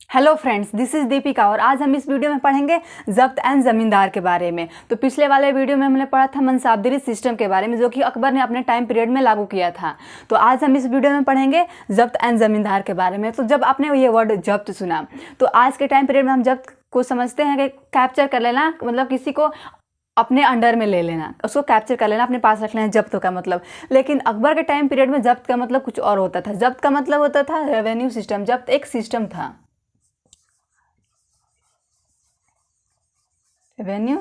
Hello friends, this is Deepika और आज हम इस वीडियो में पढ़ेंगे ज़ब्त एंड ज़मींदार के बारे में। तो पिछले वाले वीडियो में हमने पढ़ा था मनसाबदारी सिस्टम के बारे में, जो कि अकबर ने अपने टाइम पीरियड में लागू किया था। तो आज हम इस वीडियो में पढ़ेंगे ज़ब्त एंड ज़मींदार के बारे में। तो जब आपने ये वर्ड जब्त सुना तो आज के टाइम पीरियड में हम जब्त को समझते हैं कि कैप्चर कर लेना, मतलब किसी को अपने अंडर में ले लेना, उसको कैप्चर कर लेना, अपने पास रख लेना, जब्त का मतलब। लेकिन अकबर के टाइम पीरियड में जब्त का मतलब कुछ और होता था। जब्त का मतलब होता था रेवेन्यू सिस्टम। जब्त एक सिस्टम था, रेवेन्यू।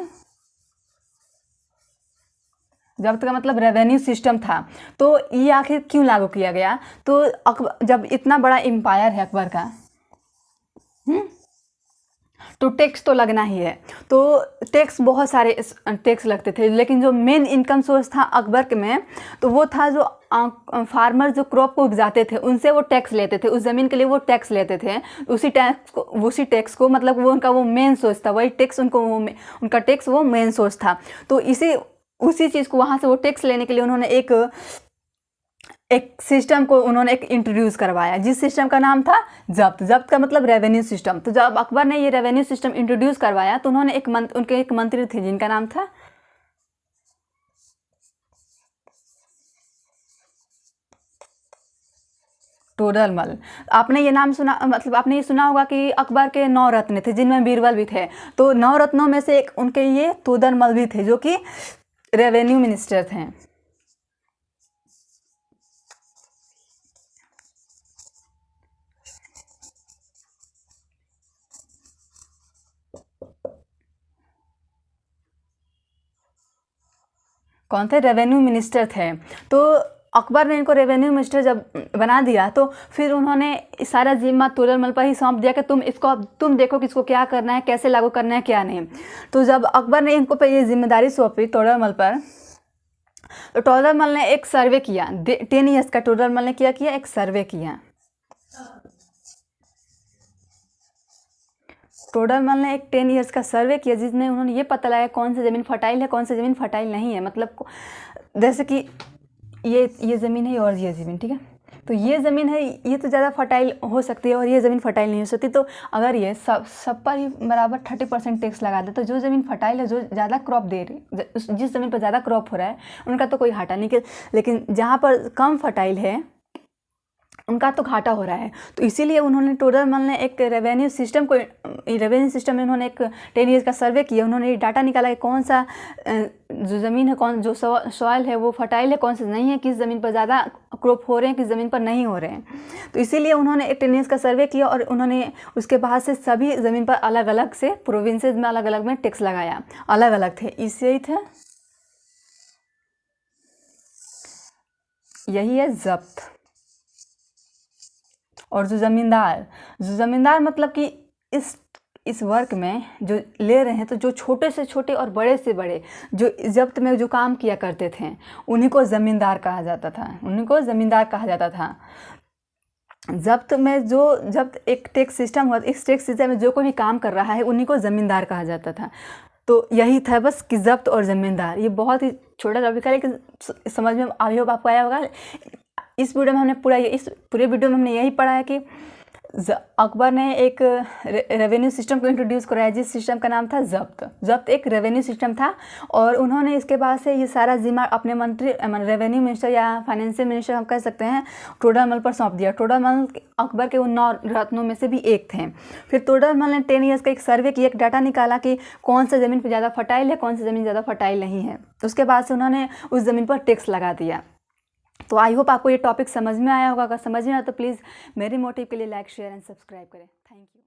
जब्त का मतलब रेवेन्यू सिस्टम था। तो ये आखिर क्यों लागू किया गया? तो जब इतना बड़ा एम्पायर है अकबर का, तो टैक्स तो लगना ही है। तो टैक्स, बहुत सारे टैक्स लगते थे, लेकिन जो मेन इनकम सोर्स था अकबर के में, तो वो था जो फार्मर जो क्रॉप को उपजाते थे उनसे वो टैक्स लेते थे, उस ज़मीन के लिए वो टैक्स लेते थे। उसी टैक्स को मतलब वो उनका वो मेन सोर्स था, वही टैक्स उनको उनका टैक्स वो मेन सोर्स था। तो उसी चीज़ को वहाँ से वो टैक्स लेने के लिए उन्होंने एक सिस्टम को उन्होंने इंट्रोड्यूस करवाया, जिस सिस्टम का नाम था जब्त। जब्त का मतलब रेवेन्यू सिस्टम। तो जब अकबर ने ये रेवेन्यू सिस्टम इंट्रोड्यूस करवाया तो उन्होंने उनके एक मंत्री थे जिनका नाम था टोडरमल। आपने ये नाम सुना, मतलब आपने ये सुना होगा कि अकबर के 9 रत्न थे, जिनमें बीरबल भी थे। तो 9 रत्नों में से एक उनके ये टोडरमल भी थे, जो कि रेवेन्यू मिनिस्टर थे। कौन थे? रेवेन्यू मिनिस्टर थे। तो अकबर ने इनको रेवेन्यू मिनिस्टर जब बना दिया तो फिर उन्होंने सारा जिम्मा तोडरमल पर ही सौंप दिया कि तुम देखो कि इसको क्या करना है, कैसे लागू करना है, क्या नहीं। तो जब अकबर ने इनको पे ये जिम्मेदारी सौंपी तोडरमल पर, तो टोडरमल ने एक सर्वे किया 10 ईयर्स का। टोडरमल ने क्या किया? एक सर्वे किया। टोडरमल ने एक 10 ईयर्स का सर्वे किया, जिसमें उन्होंने ये पता लगाया कौन सी ज़मीन फर्टाइल है, कौन सी ज़मीन फर्टाइल नहीं है। मतलब जैसे कि ये ज़मीन है और ये ज़मीन, ठीक है, तो ये ज़मीन है, ये तो ज़्यादा फर्टाइल हो सकती है और ये ज़मीन फर्टाइल नहीं हो सकती। तो अगर ये सब पर ही बराबर 30% टैक्स लगा दे, तो जो ज़मीन फर्टाइल है, जो ज़्यादा क्रॉप दे रही, जिस ज़मीन पर ज़्यादा क्रॉप हो रहा है, उनका तो कोई घाटा नहीं। लेकिन जहाँ पर कम फर्टाइल है उनका तो घाटा हो रहा है। तो इसीलिए उन्होंने टोडरमल ने एक रेवेन्यू सिस्टम में उन्होंने एक 10 ईयर्स का सर्वे किया। उन्होंने ये डाटा निकाला कि कौन सा जो ज़मीन है, कौन जो सॉइल है वो फर्टाइल है, कौन सा नहीं है, किस ज़मीन पर ज़्यादा क्रॉप हो रहे हैं, किस ज़मीन पर नहीं हो रहे हैं। तो इसीलिए उन्होंने एक 10 ईयर्स का सर्वे किया और उन्होंने उसके बाद से सभी ज़मीन पर अलग अलग से प्रोविंसेस में अलग अलग में टैक्स लगाया, अलग अलग थे। इससे ही थे, यही है जब्त। और जो ज़मींदार मतलब कि इस वर्क में जो ले रहे हैं, तो जो छोटे से छोटे और बड़े से बड़े जो जब्त में जो काम किया करते थे, उन्हीं को ज़मींदार कहा जाता था। जब्त एक टैक्स सिस्टम हुआ, इस टैक्स सिस्टम में जो कोई भी काम कर रहा है उन्हीं को ज़मींदार कहा जाता था। तो यही था बस कि जब्त और ज़मींदार। ये बहुत ही छोटा टॉपिक है, लेकिन समझ में आई होप आपको आया होगा। इस वीडियो में हमने इस पूरे वीडियो में हमने यही पढ़ा है कि अकबर ने एक रेवेन्यू सिस्टम को इंट्रोड्यूस कराया, जिस सिस्टम का नाम था जब्त एक रेवेन्यू सिस्टम था। और उन्होंने इसके बाद से ये सारा जिम्मा अपने मंत्री, रेवेन्यू मिनिस्टर या फाइनेंशियल मिनिस्टर हम कह सकते हैं, टोडरमल पर सौंप दिया। टोडरमल अकबर के उन 9 रत्नों में से भी एक थे। फिर टोडरमल ने 10 ईयर्स का एक सर्वे किया, एक डाटा निकाला कि कौन सा ज़मीन पर ज़्यादा फर्टाइल है, कौन सी ज़मीन ज़्यादा फर्टाइल नहीं है। उसके बाद से उन्होंने उस ज़मीन पर टैक्स लगा दिया। तो आई होप आपको ये टॉपिक समझ में आया होगा। अगर समझ में आया तो प्लीज़ मेरी मोटिव के लिए लाइक, शेयर एंड सब्सक्राइब करें। Thank you.